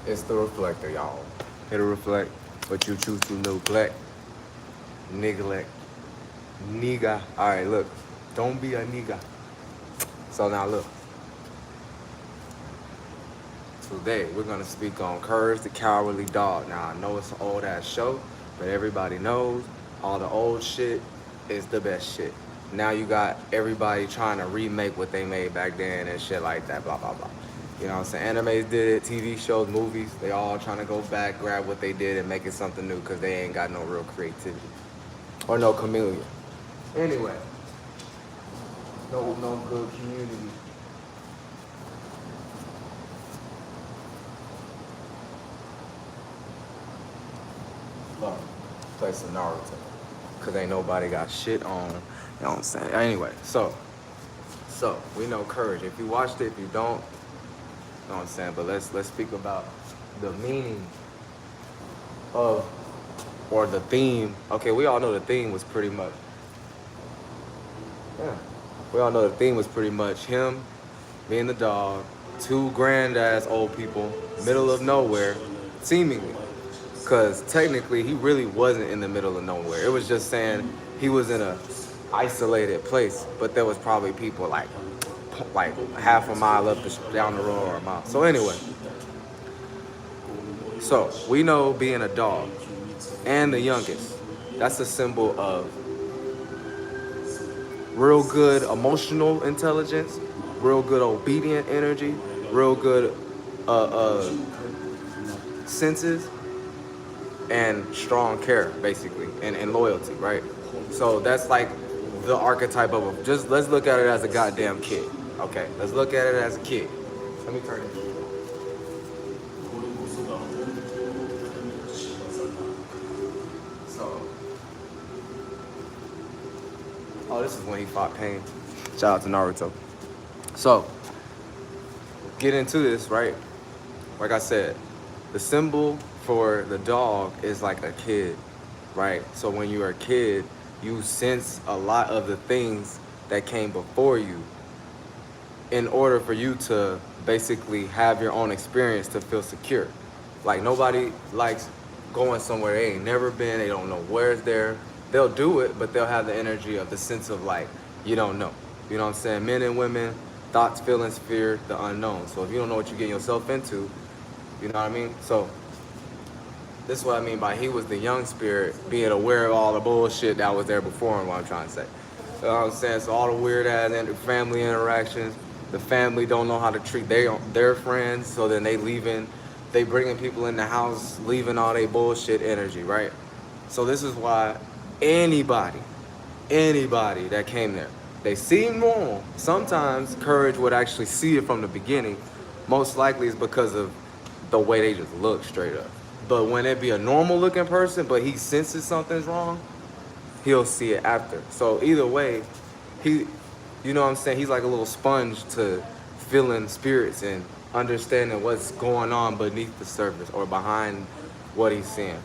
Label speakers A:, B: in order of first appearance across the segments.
A: It's the reflector, y'all. It'll reflect what you choose to neglect. Neglect. Nigga. Alright, look. Don't be a nigga. So now look. Today we're gonna speak on Courage the Cowardly Dog. Now I know it's an old ass show, but everybody knows all the old shit is the best shit. Now you got everybody trying to remake what they made back then and shit like that, blah blah blah. You know what I'm saying? Animes did it, TV shows, movies, they all trying to go back, grab what they did and make it something new because they ain't got no real creativity. Or no chameleon. Anyway, no good community. Well, play some Naruto. Cause ain't nobody got shit on. You know what I'm saying? Anyway, so we know Courage. If you watched it, if you don't, you know what I'm saying? But let's speak about the meaning of or the theme. Okay, we all know the theme was pretty much. Yeah. We all know the theme was pretty much him being the dog, two grand ass old people, middle of nowhere, seemingly. Because technically he really wasn't in the middle of nowhere. It was just saying he was in a isolated place, but there was probably people like half a mile up down the road or a mile. So anyway, so we know being a dog and the youngest, that's a symbol of real good emotional intelligence, real good obedient energy, real good senses, and strong care, basically, and loyalty, right? So that's like the archetype of a, just let's look at it as a goddamn kid. Okay, let's look at it as a kid. Let me turn it. So, oh, this is when he fought Pain. Shout out to Naruto. So, get into this, right? Like I said, the symbol for the dog is like a kid, right? So when you're a kid, you sense a lot of the things that came before you in order for you to basically have your own experience to feel secure. Like nobody likes going somewhere they ain't never been, they don't know where's there. They'll do it, but they'll have the energy of the sense of like, you don't know. You know what I'm saying? Men and women, thoughts, feelings, fear, the unknown. So if you don't know what you're getting yourself into, you know what I mean? So this is what I mean by he was the young spirit, being aware of all the bullshit that was there before him, what I'm trying to say. You know what I'm saying? So all the weird ass family interactions, the family don't know how to treat their friends, so then they bringing people in the house, leaving all their bullshit energy, right? So this is why anybody that came there, they seem normal. Sometimes Courage would actually see it from the beginning. Most likely it's because of the way they just look straight up. But when it be a normal looking person, but he senses something's wrong, he'll see it after. So either way, you know what I'm saying? He's like a little sponge to feeling spirits and understanding what's going on beneath the surface or behind what he's seeing.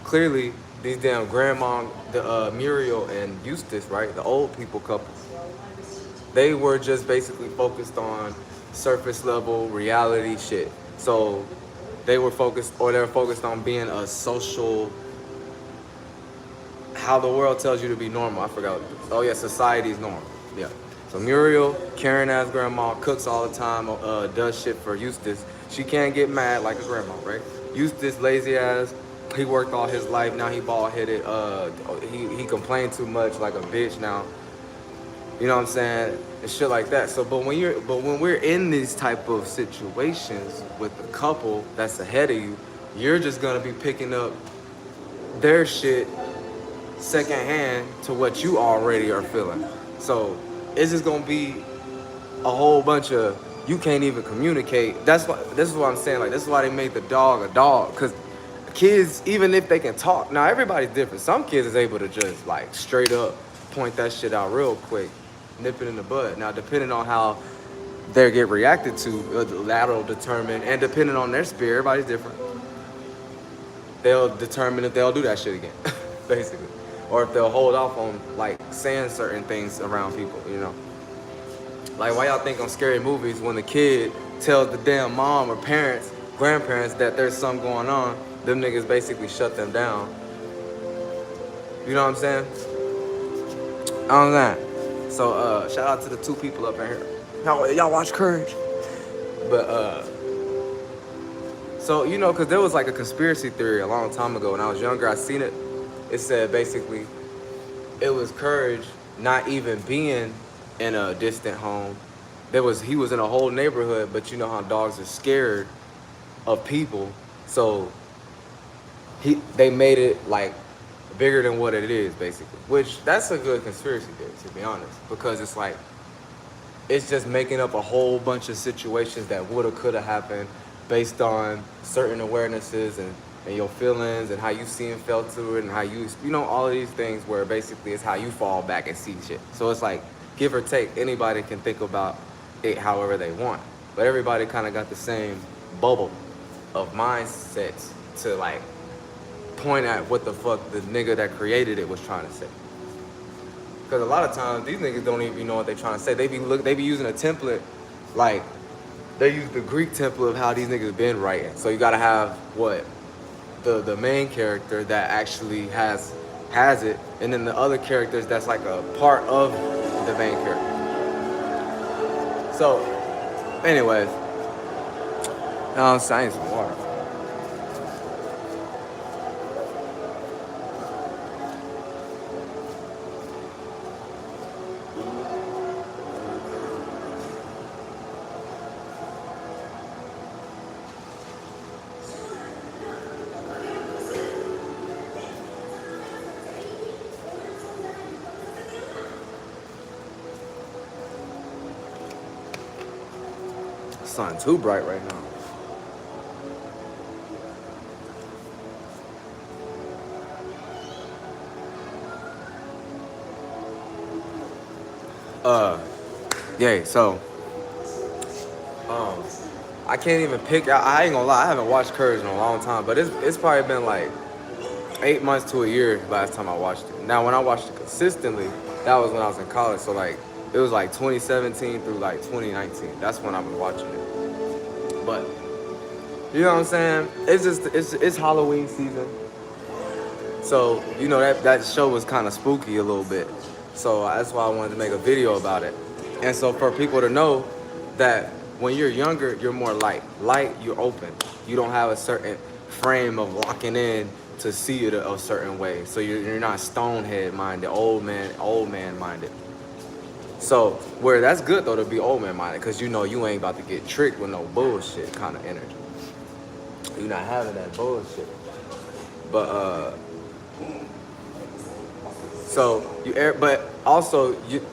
A: Clearly, these damn grandma, Muriel and Eustace, right? The old people couple, they were just basically focused on surface level reality shit. So they were focused on being a social, how the world tells you to be normal. I forgot. Oh yeah, society's normal. Yeah. So Muriel, Karen ass grandma, cooks all the time, does shit for Eustace. She can't get mad like a grandma, right? Eustace, lazy ass, he worked all his life, now he bald headed, he complained too much like a bitch now. You know what I'm saying? And shit like that. So but when we're in these type of situations with the couple that's ahead of you, you're just gonna be picking up their shit secondhand to what you already are feeling. So it's just gonna be a whole bunch of, you can't even communicate. This is what I'm saying. Like, this is why they made the dog a dog. Cause kids, even if they can talk, now everybody's different. Some kids is able to just like straight up point that shit out real quick, nip it in the bud. Now, depending on how they get reacted to, that'll determine, and depending on their spirit, everybody's different. They'll determine if they'll do that shit again, basically. Or if they'll hold off on like saying certain things around people, you know. Like, why y'all think on scary movies when the kid tells the damn mom or parents grandparents that there's something going on, them niggas basically shut them down. You know what I'm saying? I don't know. So shout out to the 2 people up in here. Y'all watch Courage. But so you know, cause there was like a conspiracy theory a long time ago when I was younger. I seen it. It said basically it was Courage not even being in a distant home. He was in a whole neighborhood, but you know how dogs are scared of people, so they made it like bigger than what it is, basically. Which that's a good conspiracy theory, to be honest, because it's like it's just making up a whole bunch of situations that woulda, coulda happened based on certain awarenesses and your feelings and how you see and felt to it and how you know, all of these things where basically it's how you fall back and see shit. So it's like, give or take, anybody can think about it however they want. But everybody kind of got the same bubble of mindsets to like point at what the fuck the nigga that created it was trying to say. Because a lot of times these niggas don't even know what they're trying to say. They be using a template, like they use the Greek template of how these niggas been writing. So you gotta have what the main character that actually has it, and then the other characters that's like a part of the main character. So, anyways, I'm saying some water. Sun too bright right now. Yeah, so I can't even pick out. I ain't gonna lie, I haven't watched Courage in a long time, but it's probably been like 8 months to a year last time I watched it. Now when I watched it consistently, that was when I was in college, so like it was like 2017 through like 2019. That's when I was watching it. But you know what I'm saying? It's Halloween season. So, you know, that show was kind of spooky a little bit. So that's why I wanted to make a video about it. And so for people to know that when you're younger, you're more light. Light, you're open. You don't have a certain frame of locking in to see it a certain way. So you're not stonehead minded, old man minded. So where that's good though to be old man minded, because you know you ain't about to get tricked with no bullshit kind of energy. You're not having that bullshit. But but also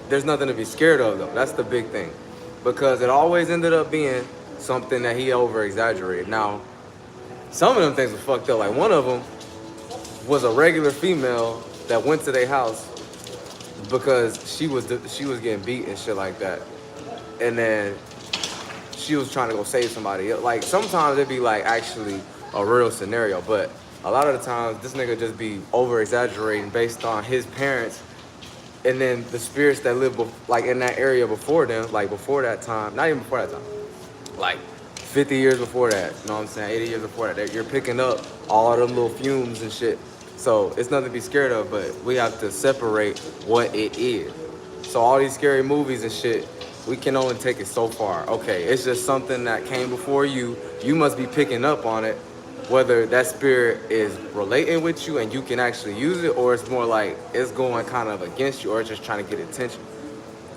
A: there's nothing to be scared of though. That's the big thing, because it always ended up being something that he over exaggerated. Now, some of them things were fucked up. Like one of them was a regular female that went to their house because she was getting beat and shit like that, and then she was trying to go save somebody. Like sometimes it'd be like actually a real scenario, but a lot of the times this nigga just be over exaggerating based on his parents and then the spirits that live like in that area before them, like before that time, not even before that time, like 50 years before that, you know what I'm saying, 80 years before that, you're picking up all of them little fumes and shit. So it's nothing to be scared of, but we have to separate what it is. So all these scary movies and shit, we can only take it so far. Okay, it's just something that came before you. You must be picking up on it, whether that spirit is relating with you and you can actually use it, or it's more like it's going kind of against you or it's just trying to get attention.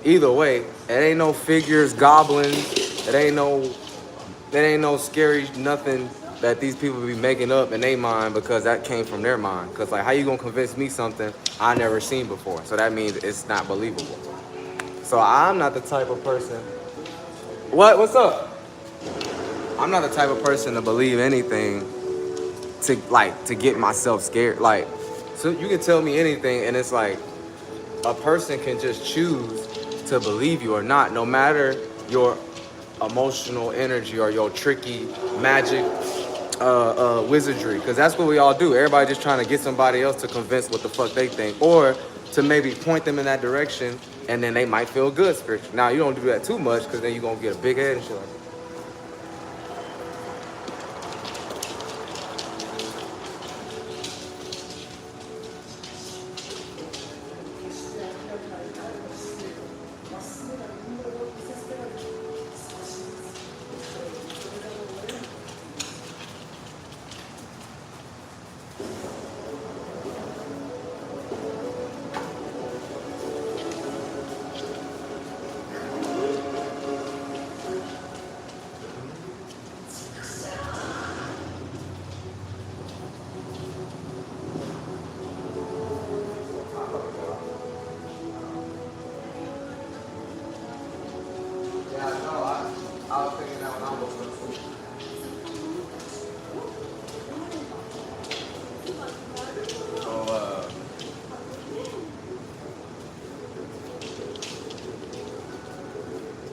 A: Either way, it ain't no figures, goblins, it ain't no scary nothing that these people be making up in their mind, because that came from their mind. Because like, how you gonna convince me something I never seen before? So that means it's not believable. So I'm not the type of person. What's up? I'm not the type of person to believe anything to get myself scared. Like, so you can tell me anything and it's like a person can just choose to believe you or not, no matter your emotional energy or your tricky magic wizardry, because that's what we all do. Everybody just trying to get somebody else to convince what the fuck they think, or to maybe point them in that direction, and then they might feel good spiritually. Now, you don't do that too much, because then you're going to get a big head and shit like that.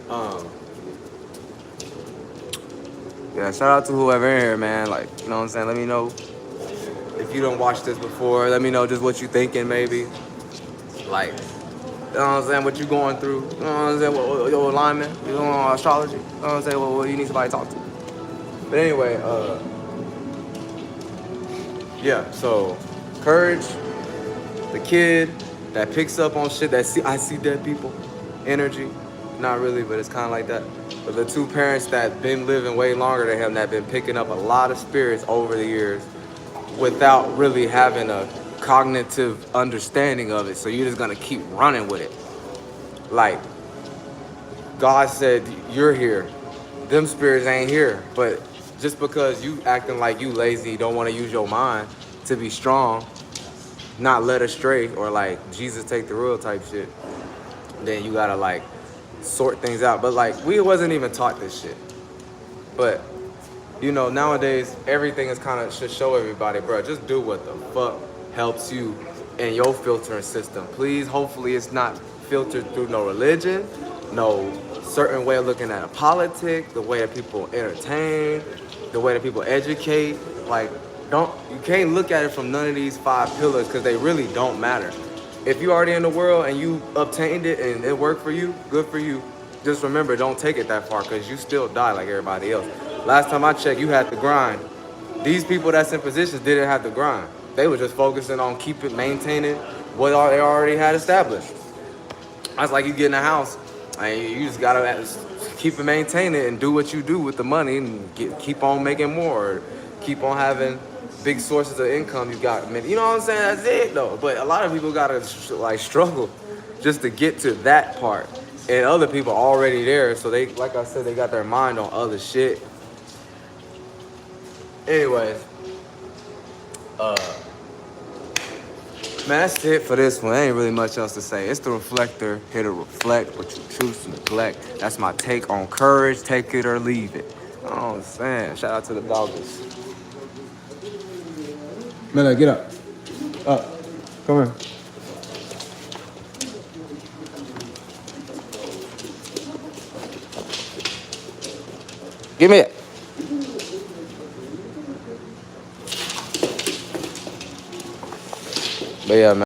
A: Um, yeah, shout out to whoever in here, man. Like, you know what I'm saying? Let me know if you don't watch this before. Let me know just what you thinking, maybe. Like, you know what I'm saying? What you going through? You know what I'm saying? What your alignment? You know, astrology? You know what I'm saying? What you need somebody to talk to? But anyway, yeah. So, courage, the kid that picks up on shit that I see dead people, energy. Not really, but it's kind of like that. But the two parents that been living way longer than him that been picking up a lot of spirits over the years without really having a cognitive understanding of it. So you're just gonna keep running with it. Like, God said, you're here. Them spirits ain't here. But just because you acting like you lazy, don't want to use your mind to be strong, not led astray, or like Jesus take the real type shit, then you gotta like sort things out. But like, we wasn't even taught this shit. But you know, nowadays everything is kind of should show everybody, bro. Just do what the fuck helps you in your filtering system. Please, hopefully it's not filtered through no religion, no certain way of looking at a politic, the way that people entertain, the way that people educate. Like, you can't look at it from none of these 5 pillars because they really don't matter. If you already in the world and you obtained it and it worked for you, good for you. Just remember, don't take it that far because you still die like everybody else. Last time I checked, you had to grind. These people that's in positions didn't have to grind. They were just focusing on maintaining what they already had established. That's like you get in a house and you just gotta keep it maintained and do what you do with the money and keep on making more, keep on having big sources of income. You got, you know what I'm saying? That's it though. But a lot of people gotta like struggle just to get to that part, and other people already there. So they, like I said, they got their mind on other shit. Anyways, man, that's it for this one. Ain't really much else to say. It's the Reflector, here to reflect what you choose to neglect. That's my take on courage. Take it or leave it. You know what I'm saying? Shout out to the doggers.
B: Mela, get up. Up. Come here.
A: Give me it. But yeah, man.